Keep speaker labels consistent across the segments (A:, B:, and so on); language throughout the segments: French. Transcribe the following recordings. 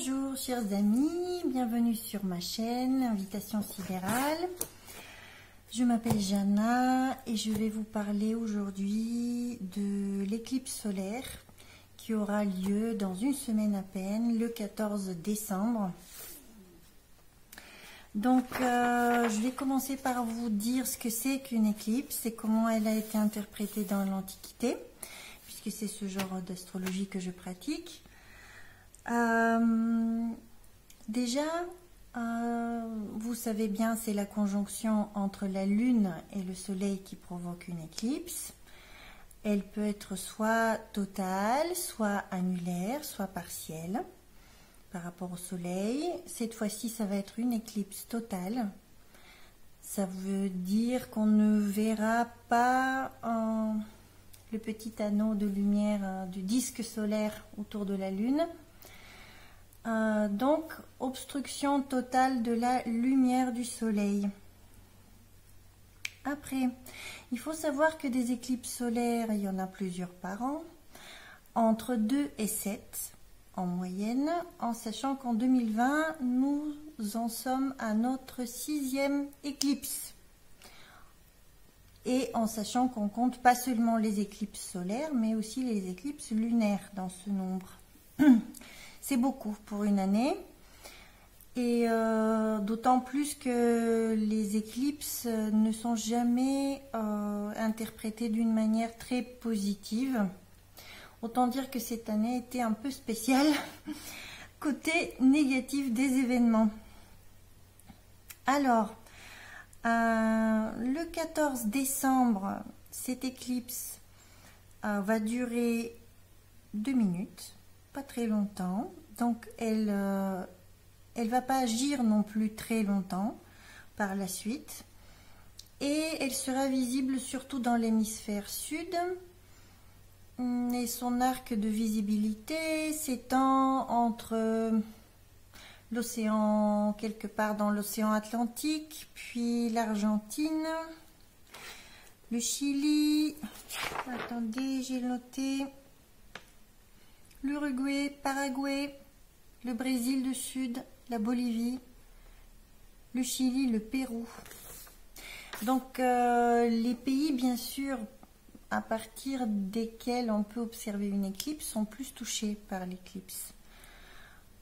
A: Bonjour chers amis, bienvenue sur ma chaîne Invitation Sidérale. Je m'appelle Jana et je vais vous parler aujourd'hui de l'éclipse solaire qui aura lieu dans une semaine à peine, le 14 décembre. Donc je vais commencer par vous dire ce que c'est qu'une éclipse et comment elle a été interprétée dans l'Antiquité, puisque c'est ce genre d'astrologie que je pratique. Déjà, vous savez bien, c'est la conjonction entre la Lune et le Soleil qui provoque une éclipse. Elle peut être soit totale, soit annulaire, soit partielle par rapport au Soleil. Cette fois-ci, ça va être une éclipse totale. Ça veut dire qu'on ne verra pas le petit anneau de lumière du disque solaire autour de la Lune. Donc, obstruction totale de la lumière du Soleil. Après, il faut savoir que des éclipses solaires, il y en a plusieurs par an, entre 2 et 7 en moyenne, en sachant qu'en 2020, nous en sommes à notre 6e éclipse. Et en sachant qu'on compte pas seulement les éclipses solaires, mais aussi les éclipses lunaires dans ce nombre. C'est beaucoup pour une année, et d'autant plus que les éclipses ne sont jamais interprétées d'une manière très positive. Autant dire que cette année était un peu spéciale côté négatif des événements. Alors, le 14 décembre, cette éclipse va durer 2 minutes. Pas très longtemps, donc elle va pas agir non plus très longtemps par la suite, et elle sera visible surtout dans l'hémisphère sud, et son arc de visibilité s'étend entre l'océan, quelque part dans l'océan Atlantique, puis l'Argentine, le Chili, attendez, j'ai noté, l'Uruguay, Paraguay, le Brésil du Sud, la Bolivie, le Chili, le Pérou. Donc les pays, bien sûr, à partir desquels on peut observer une éclipse, sont plus touchés par l'éclipse.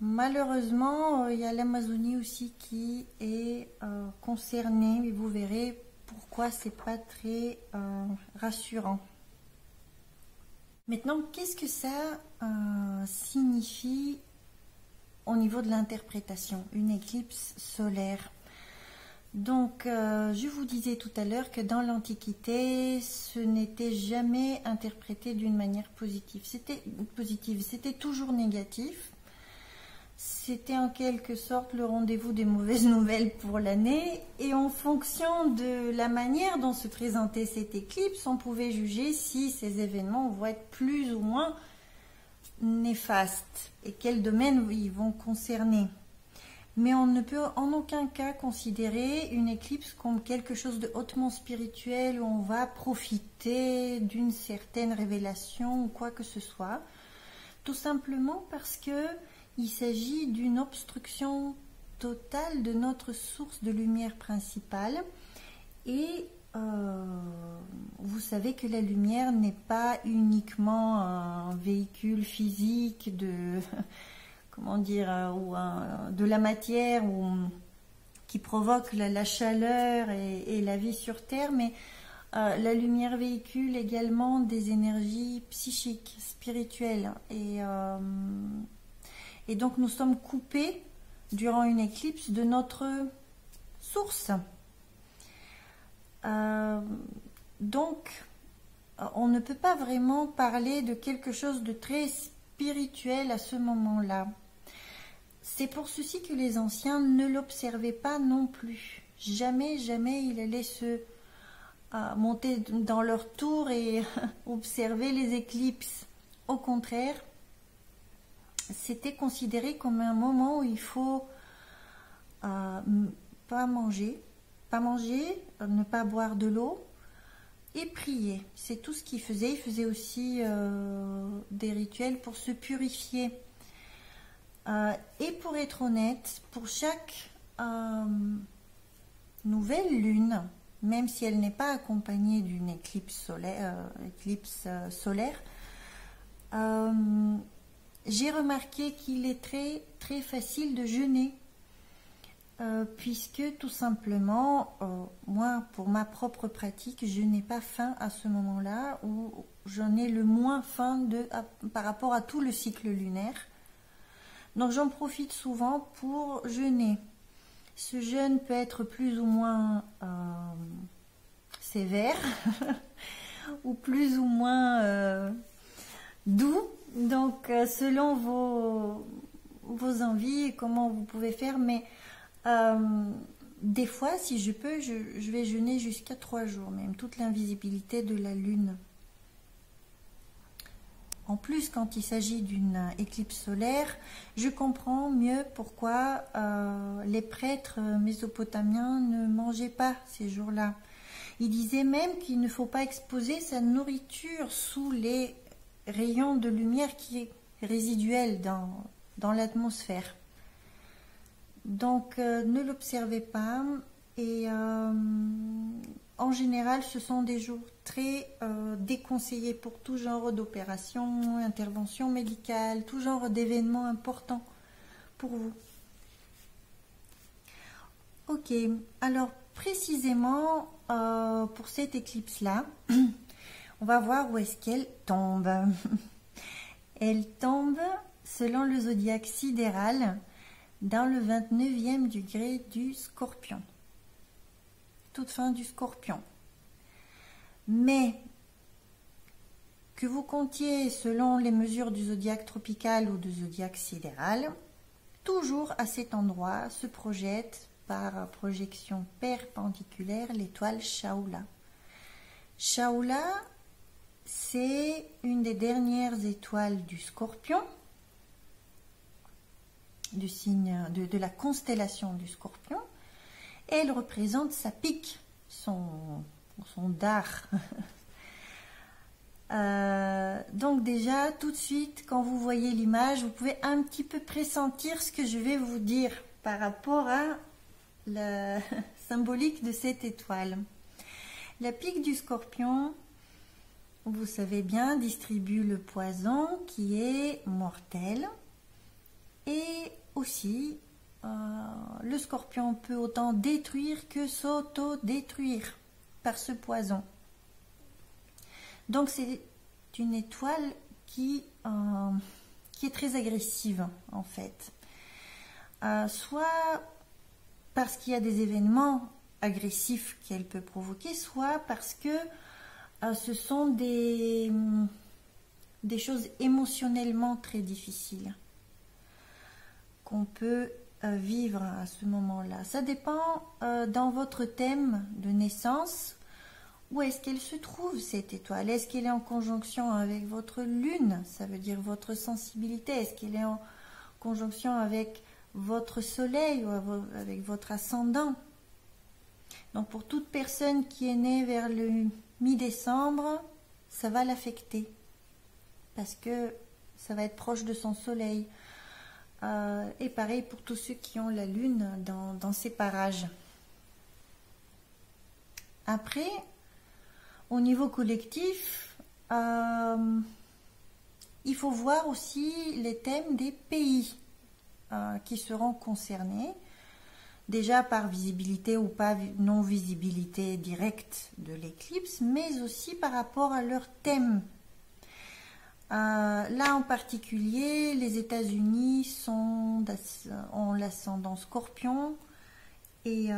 A: Malheureusement, il y a l'Amazonie aussi qui est concernée, et vous verrez pourquoi c'est pas très rassurant. Maintenant, qu'est-ce que ça signifie au niveau de l'interprétation, une éclipse solaire? Donc, je vous disais tout à l'heure que dans l'Antiquité, ce n'était jamais interprété d'une manière positive. C'était toujours négatif. C'était en quelque sorte le rendez-vous des mauvaises nouvelles pour l'année, et en fonction de la manière dont se présentait cette éclipse, on pouvait juger si ces événements vont être plus ou moins néfastes et quel domaine ils vont concerner. Mais on ne peut en aucun cas considérer une éclipse comme quelque chose de hautement spirituel où on va profiter d'une certaine révélation ou quoi que ce soit, tout simplement parce que il s'agit d'une obstruction totale de notre source de lumière principale, et vous savez que la lumière n'est pas uniquement un véhicule physique de comment dire, ou de la matière qui provoque la chaleur et la vie sur Terre, mais la lumière véhicule également des énergies psychiques, spirituelles, et donc nous sommes coupés durant une éclipse de notre source. Donc on ne peut pas vraiment parler de quelque chose de très spirituel à ce moment-là. C'est pour ceci que les anciens ne l'observaient pas non plus. Jamais, jamais ils allaient se monter dans leur tour et observer les éclipses. Au contraire, c'était considéré comme un moment où il faut pas manger, ne pas boire de l'eau et prier. C'est tout ce qu'il faisait. Il faisait aussi des rituels pour se purifier. Et pour être honnête, pour chaque nouvelle lune, même si elle n'est pas accompagnée d'une éclipse solaire, j'ai remarqué qu'il est très très facile de jeûner, puisque tout simplement, moi pour ma propre pratique, je n'ai pas faim à ce moment-là, où j'en ai le moins faim par rapport à tout le cycle lunaire. Donc j'en profite souvent pour jeûner. Ce jeûne peut être plus ou moins sévère ou plus ou moins doux, donc selon vos envies et comment vous pouvez faire, mais des fois si je peux, je vais jeûner jusqu'à 3 jours, même toute l'invisibilité de la lune. En plus, quand il s'agit d'une éclipse solaire, je comprends mieux pourquoi les prêtres mésopotamiens ne mangeaient pas ces jours-là. Ils disaient même qu'il ne faut pas exposer sa nourriture sous les rayons de lumière qui est résiduel dans l'atmosphère. Donc, ne l'observez pas. Et en général, ce sont des jours très déconseillés pour tout genre d'opérations, interventions médicales, tout genre d'événements importants pour vous. Ok, alors précisément pour cette éclipse-là, on va voir où est-ce qu'elle tombe. Elle tombe, selon le zodiaque sidéral, dans le 29e degré du Scorpion. Toute fin du Scorpion. Mais que vous comptiez selon les mesures du zodiaque tropical ou du zodiaque sidéral, toujours à cet endroit se projette par projection perpendiculaire l'étoile Shaula. Shaula, c'est une des dernières étoiles du Scorpion, du signe de la constellation du Scorpion. Elle représente sa pique, son dard. Donc déjà, tout de suite, quand vous voyez l'image, vous pouvez un petit peu pressentir ce que je vais vous dire par rapport à la symbolique de cette étoile. La pique du Scorpion, vous savez bien, distribue le poison qui est mortel, et aussi le Scorpion peut autant détruire que s'auto-détruire par ce poison. Donc c'est une étoile qui est très agressive en fait. Soit parce qu'il y a des événements agressifs qu'elle peut provoquer, soit parce que ce sont des choses émotionnellement très difficiles qu'on peut vivre à ce moment-là. Ça dépend dans votre thème de naissance. Où est-ce qu'elle se trouve cette étoile? Est-ce qu'elle est en conjonction avec votre lune? Ça veut dire votre sensibilité. Est-ce qu'elle est en conjonction avec votre soleil ou avec votre ascendant? Donc pour toute personne qui est née vers le mi-décembre, ça va l'affecter parce que ça va être proche de son soleil. Et pareil pour tous ceux qui ont la lune dans ces parages. Après, au niveau collectif, il faut voir aussi les thèmes des pays qui seront concernés, déjà par visibilité ou pas non-visibilité directe de l'éclipse, mais aussi par rapport à leur thème. Là en particulier, les États-Unis ont l'ascendant Scorpion et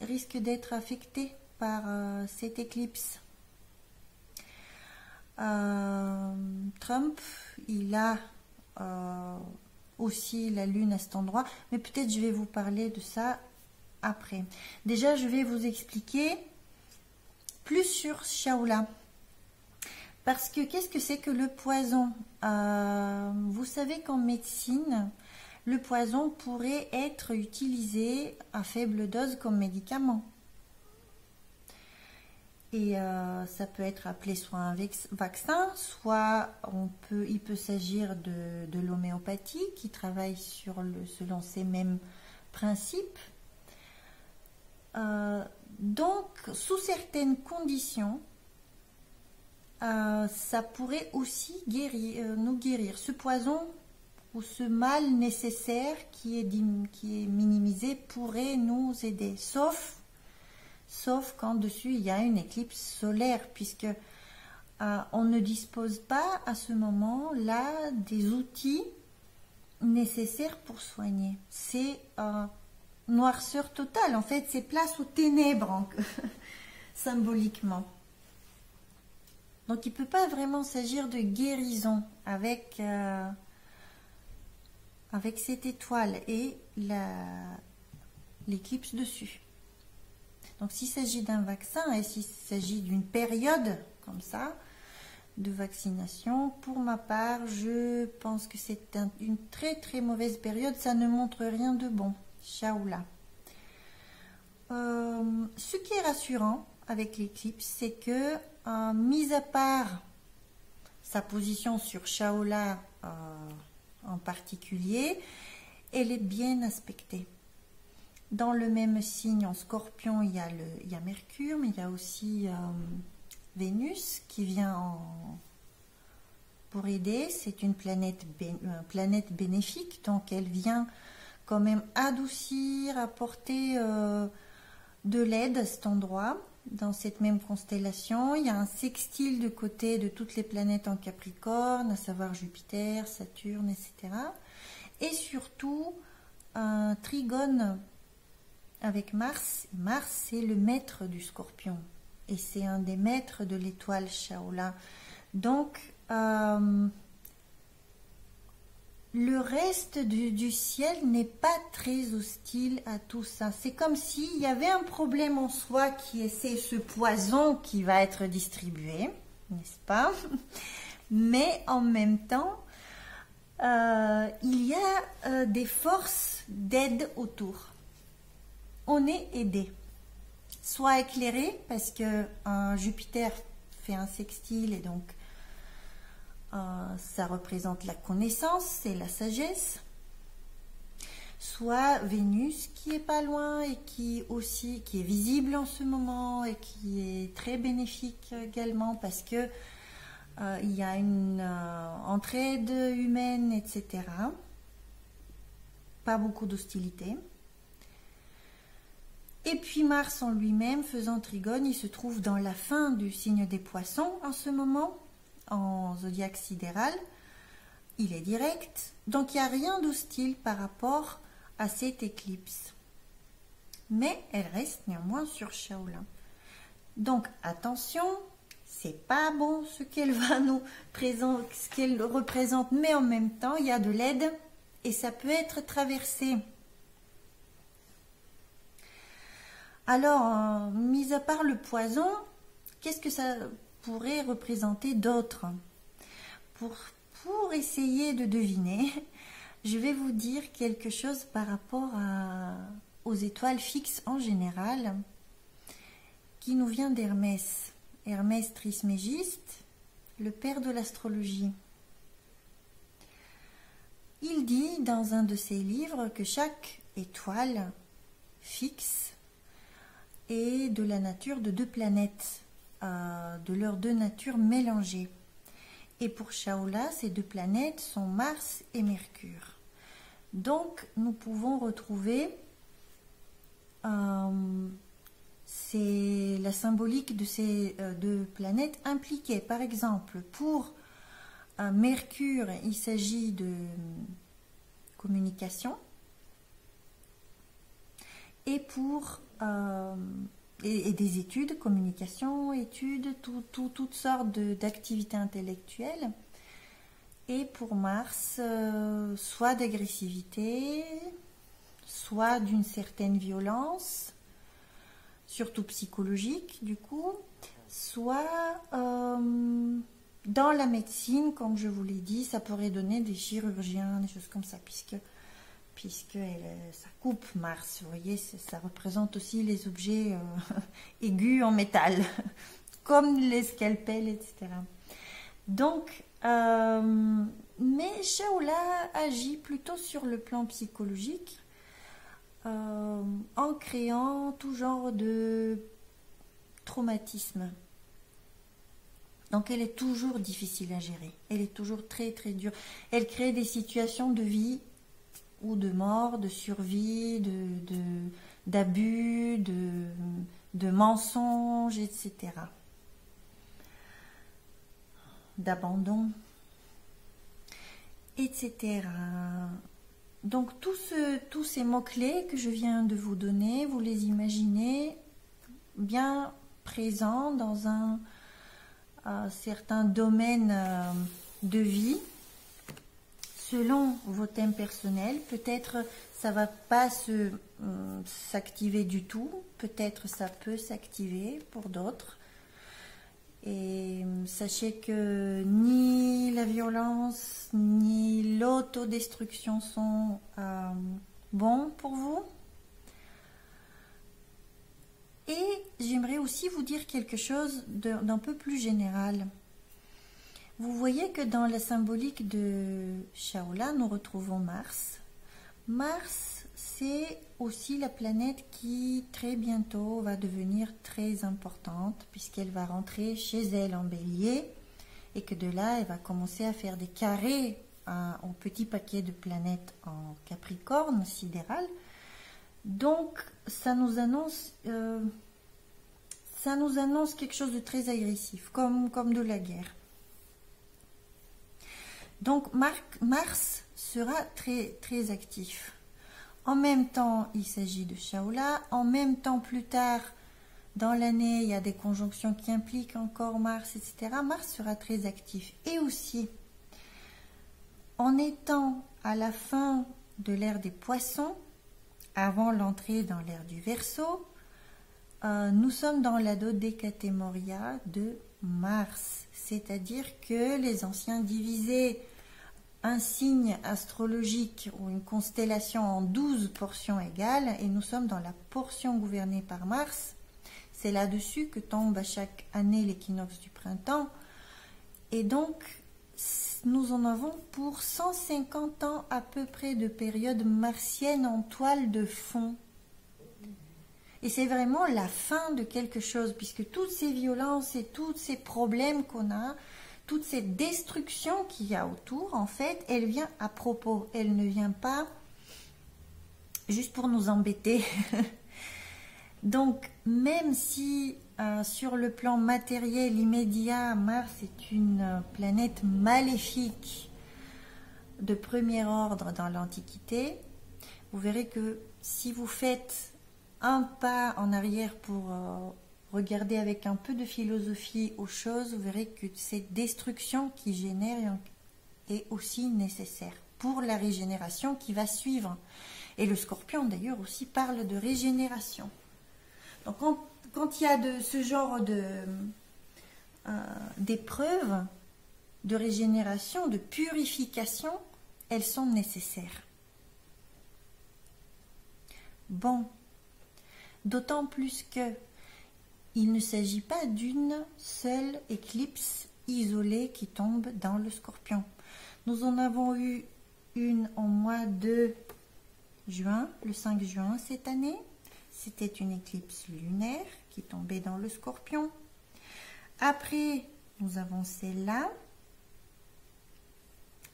A: risquent d'être affectés par cette éclipse. Trump, il a aussi la lune à cet endroit, mais peut-être je vais vous parler de ça après. Déjà, je vais vous expliquer plus sur Shaula. Parce que qu'est-ce que c'est que le poison? Vous savez qu'en médecine, le poison pourrait être utilisé à faible dose comme médicament. Et ça peut être appelé soit un vaccin, soit il peut s'agir de l'homéopathie qui travaille selon ces mêmes principes. Donc, sous certaines conditions, ça pourrait aussi nous guérir. Ce poison ou ce mal nécessaire qui est minimisé pourrait nous aider, sauf quand dessus il y a une éclipse solaire, puisque on ne dispose pas à ce moment-là des outils nécessaires pour soigner. C'est noirceur totale, en fait, c'est place aux ténèbres, symboliquement. Donc il ne peut pas vraiment s'agir de guérison avec cette étoile et l'éclipse dessus. Donc s'il s'agit d'un vaccin et s'il s'agit d'une période comme ça de vaccination, pour ma part, je pense que c'est une très très mauvaise période, ça ne montre rien de bon. Shaula. Ce qui est rassurant avec l'éclipse, c'est que, mis à part sa position sur Shaula en particulier, elle est bien aspectée. Dans le même signe, en Scorpion, il y a Mercure, mais il y a aussi Vénus qui vient pour aider. C'est une planète bénéfique, donc elle vient quand même adoucir, apporter de l'aide à cet endroit, dans cette même constellation. Il y a un sextile de côté de toutes les planètes en Capricorne, à savoir Jupiter, Saturne, etc. Et surtout, un trigone avec Mars. Mars, c'est le maître du Scorpion. Et c'est un des maîtres de l'étoile Shaula. Donc, le reste du ciel n'est pas très hostile à tout ça. C'est comme s'il y avait un problème en soi c'est ce poison qui va être distribué, n'est-ce pas? Mais en même temps, il y a des forces d'aide autour. On est aidé. Soit éclairé, parce que Jupiter fait un sextile et donc ça représente la connaissance et la sagesse, soit Vénus qui est pas loin et qui est visible en ce moment et qui est très bénéfique également parce que il y a une entraide humaine, etc. Pas beaucoup d'hostilité. Et puis Mars en lui-même, faisant trigone, il se trouve dans la fin du signe des Poissons en ce moment, en zodiaque sidéral. Il est direct, donc il n'y a rien d'hostile par rapport à cette éclipse. Mais elle reste néanmoins sur Shaula. Donc attention, c'est pas bon ce qu'elle va nous présenter, ce qu'elle représente, mais en même temps, il y a de l'aide et ça peut être traversé. Alors, mis à part le poison, qu'est-ce que ça pourrait représenter d'autre? Pour essayer de deviner, je vais vous dire quelque chose par rapport aux étoiles fixes en général, qui nous vient d'Hermès. Hermès Trismégiste, le père de l'astrologie. Il dit dans un de ses livres que chaque étoile fixe est de la nature de deux planètes, de leurs deux natures mélangées. Et pour Shaula, ces deux planètes sont Mars et Mercure. Donc, nous pouvons retrouver c'est la symbolique de ces deux planètes impliquées. Par exemple, pour Mercure, il s'agit de communication. Et pour et des études, communication, études, toutes sortes d'activités intellectuelles. Et pour Mars, soit d'agressivité, soit d'une certaine violence, surtout psychologique du coup, soit dans la médecine, comme je vous l'ai dit, ça pourrait donner des chirurgiens, des choses comme ça, puisque ça coupe Mars, vous voyez, ça représente aussi les objets aigus en métal. comme les scalpels, etc. Donc, mais Shaola agit plutôt sur le plan psychologique, en créant tout genre de traumatisme. Donc elle est toujours difficile à gérer, elle est toujours très très dure. Elle crée des situations de vie ou de mort, de survie, d'abus, de mensonges, etc. D'abandon, etc. Donc tous ces mots-clés que je viens de vous donner, vous les imaginez bien présents dans un certain domaine de vie, selon vos thèmes personnels. Peut-être ça va pas s'activer du tout, peut-être ça peut s'activer pour d'autres. Et sachez que ni la violence ni l'autodestruction sont bons pour vous. Et j'aimerais aussi vous dire quelque chose d'un peu plus général. Vous voyez que dans la symbolique de Shaola, nous retrouvons Mars. Mars, c'est aussi la planète qui très bientôt va devenir très importante, puisqu'elle va rentrer chez elle en Bélier, et que de là, elle va commencer à faire des carrés au petit paquet de planètes en Capricorne sidéral. Donc, ça nous annonce quelque chose de très agressif, comme de la guerre. Donc, Mars sera très, très actif. En même temps, il s'agit de Shaola. En même temps, plus tard, dans l'année, il y a des conjonctions qui impliquent encore Mars, etc. Mars sera très actif. Et aussi, en étant à la fin de l'ère des Poissons, avant l'entrée dans l'ère du Verseau, nous sommes dans la dodécatémoria de Mars, c'est-à-dire que les anciens divisaient un signe astrologique ou une constellation en 12 portions égales, et nous sommes dans la portion gouvernée par Mars. C'est là-dessus que tombe à chaque année l'équinoxe du printemps, et donc nous en avons pour 150 ans à peu près de période martienne en toile de fond. Et c'est vraiment la fin de quelque chose, puisque toutes ces violences et tous ces problèmes qu'on a, toute cette destruction qu'il y a autour, en fait, elle vient à propos. Elle ne vient pas juste pour nous embêter. Donc, même si sur le plan matériel immédiat, Mars est une planète maléfique de premier ordre dans l'Antiquité, vous verrez que si vous faites un pas en arrière pour regarder avec un peu de philosophie aux choses, vous verrez que cette destruction qui génère est aussi nécessaire pour la régénération qui va suivre. Et le Scorpion d'ailleurs aussi parle de régénération. Donc quand il y a ce genre d'épreuves de régénération, de purification, elles sont nécessaires. Bon. D'autant plus que il ne s'agit pas d'une seule éclipse isolée qui tombe dans le Scorpion. Nous en avons eu une au mois de juin, le 5 juin cette année. C'était une éclipse lunaire qui tombait dans le Scorpion. Après, nous avons celle-là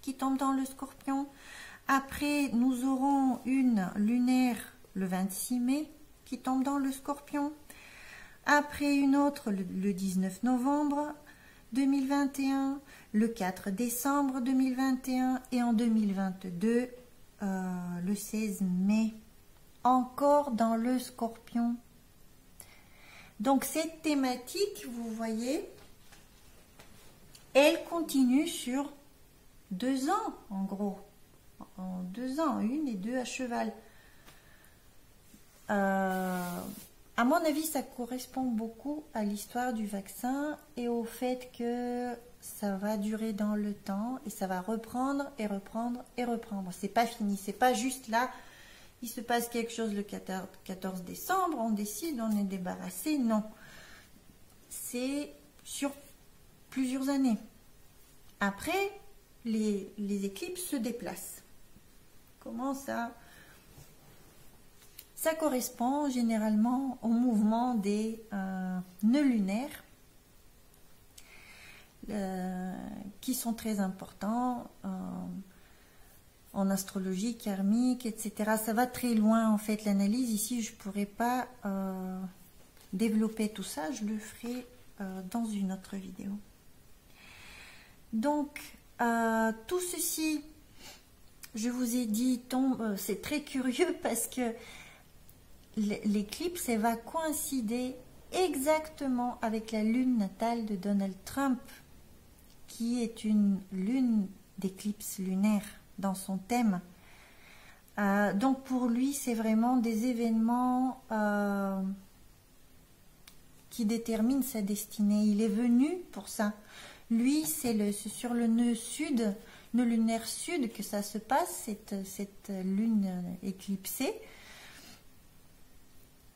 A: qui tombe dans le Scorpion. Après, nous aurons une lunaire le 26 mai qui tombe dans le Scorpion. Après une autre le 19 novembre 2021, le 4 décembre 2021 et en 2022 le 16 mai, encore dans le Scorpion. Donc cette thématique, vous voyez, elle continue sur 2 ans en gros, en 2 ans, 1 et 2 à cheval. À mon avis, ça correspond beaucoup à l'histoire du vaccin et au fait que ça va durer dans le temps et ça va reprendre et reprendre et reprendre. C'est pas fini, c'est pas juste là, il se passe quelque chose le 14 décembre, on décide, on est débarrassé. Non, c'est sur plusieurs années. Après, les éclipses se déplacent. Comment ça? Ça correspond généralement au mouvement des nœuds lunaires qui sont très importants en astrologie karmique, etc. Ça va très loin en fait l'analyse. Ici, je ne pourrais pas développer tout ça. Je le ferai dans une autre vidéo. Donc, tout ceci, je vous ai dit, c'est très curieux parce que l'éclipse, elle va coïncider exactement avec la lune natale de Donald Trump, qui est une lune d'éclipse lunaire dans son thème. Donc pour lui, c'est vraiment des événements qui déterminent sa destinée. Il est venu pour ça. Lui, c'est sur le nœud sud, nœud lunaire sud que ça se passe, cette lune éclipsée.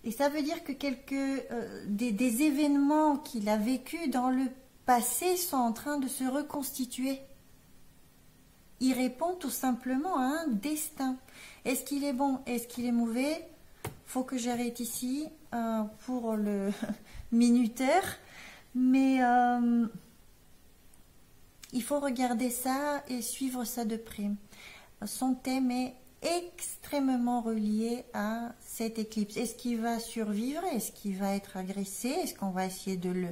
A: Et ça veut dire que des événements qu'il a vécus dans le passé sont en train de se reconstituer. Il répond tout simplement à un destin. Est-ce qu'il est bon? Est-ce qu'il est mauvais? Faut que j'arrête ici pour le minuteur. Mais il faut regarder ça et suivre ça de près. Son thème est extrêmement relié à cette éclipse. Est-ce qu'il va survivre? Est-ce qu'il va être agressé? Est-ce qu'on va essayer de le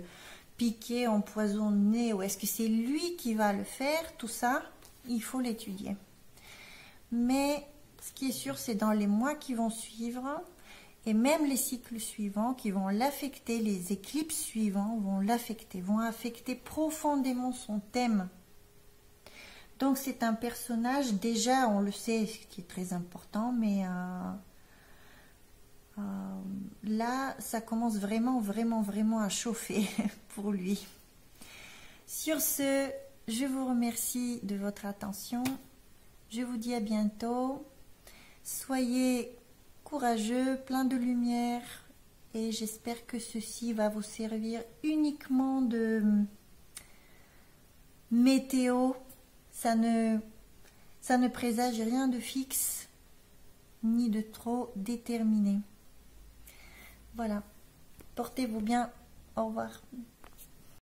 A: piquer, empoisonner? Ou est-ce que c'est lui qui va le faire? Tout ça, il faut l'étudier. Mais ce qui est sûr, c'est dans les mois qui vont suivre, et même les cycles suivants qui vont l'affecter, les éclipses suivants vont affecter profondément son thème. Donc c'est un personnage, déjà on le sait, ce qui est très important, mais là ça commence vraiment à chauffer pour lui. Sur ce, je vous remercie de votre attention. Je vous dis à bientôt. Soyez courageux, plein de lumière, et j'espère que ceci va vous servir uniquement de météo. Ça ne présage rien de fixe, ni de trop déterminé. Voilà. Portez-vous bien. Au revoir.